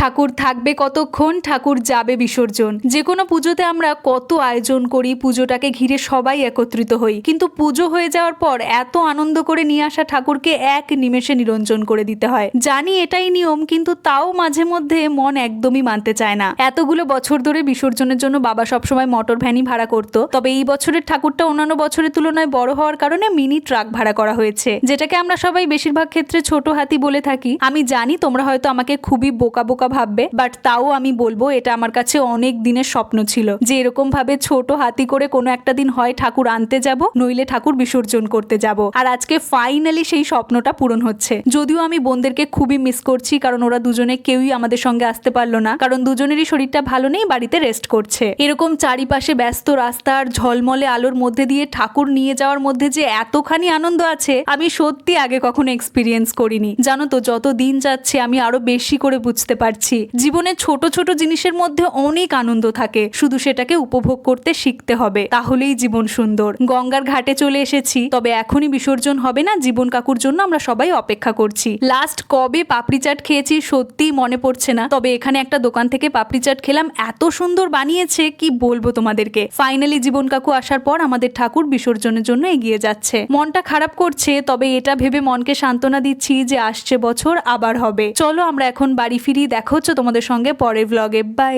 ঠাকুর থাকবে কতক্ষণ, ঠাকুর যাবে বিসর্জন। যে কোনো পুজোতে আমরা কত আয়োজন করি, পুজোটাকে ঘিরে সবাই একত্রিত হই, কিন্তু পুজো হয়ে যাওয়ার পর এত আনন্দ করে নিয়ে আসা ঠাকুরকে এক নিমেষে নিরঞ্জন করে দিতে হয়। জানি এটাই নিয়ম, কিন্তু তাও মাঝে মধ্যে মন একদমই মানতে চায় না। এতগুলো বছর ধরে বিসর্জনের জন্য বাবা সবসময় মোটর ভ্যানই ভাড়া করতো, তবে এই বছরের ঠাকুরটা অন্যান্য বছরের তুলনায় বড় হওয়ার কারণে মিনি ট্রাক ভাড়া করা হয়েছে, যেটাকে আমরা সবাই বেশিরভাগ ক্ষেত্রে ছোট হাতি বলে থাকি। আমি জানি তোমরা হয়তো আমাকে খুবই বোকা বোকা ভাববে, বাট তাও আমি বলবো এটা আমার কাছে অনেক দিনের স্বপ্ন ছিল যে এরকম ভাবে ছোট হাতি করে কোনো একটা দিন হয় ঠাকুর আনতে যাব, নইলে ঠাকুর বিসর্জন করতে যাব। আর আজকে ফাইনালি সেই স্বপ্নটা পূরণ হচ্ছে। যদিও আমি বোনদেরকে খুবই মিস করছি, কারণ ওরা দুজনে কেউই আমাদের সঙ্গে আসতে পারলো না, কারণ দুজনেরই শরীরটা ভালো নেই, বাড়িতে রেস্ট করছে। এরকম চারিপাশে ব্যস্ত রাস্তার ঝলমলে আলোর মধ্যে দিয়ে ঠাকুর নিয়ে যাওয়ার মধ্যে যে এতখানি আনন্দ আছে আমি সত্যি আগে কখনো এক্সপিরিয়েন্স করিনি। জানো তো, যত দিন যাচ্ছে আমি আরো বেশি করে বুঝতে পারছি জীবনে ছোট ছোট জিনিসের মধ্যে অনেক আনন্দ থাকে, শুধু সেটাকে উপভোগ করতে শিখতে হবে, তাহলেই জীবন সুন্দর। গঙ্গার ঘাটে চলে এসেছি, তবে এখনই বিসর্জন হবে না, জীবন কাকুর জন্য আমরা সবাই অপেক্ষা করছি। লাস্ট কবে পাপড়ি চাট খেয়েছি সত্যিই মনে পড়ছে না, তবে এখানে একটা দোকান থেকে পাপড়ি চাট খেলাম, এত সুন্দর বানিয়েছে কি বলবো তোমাদেরকে। ফাইনালি জীবন কাকু আসার পর আমাদের ঠাকুর বিসর্জনের জন্য এগিয়ে যাচ্ছে। মনটা খারাপ করছে, তবে এটা ভেবে মনকে সান্ত্বনা দিচ্ছি যে আসছে বছর আবার হবে। চলো আমরা এখন বাড়ি ফিরি, দেখা হচ্ছে তোমাদের সঙ্গে পরের ব্লগে। বাই।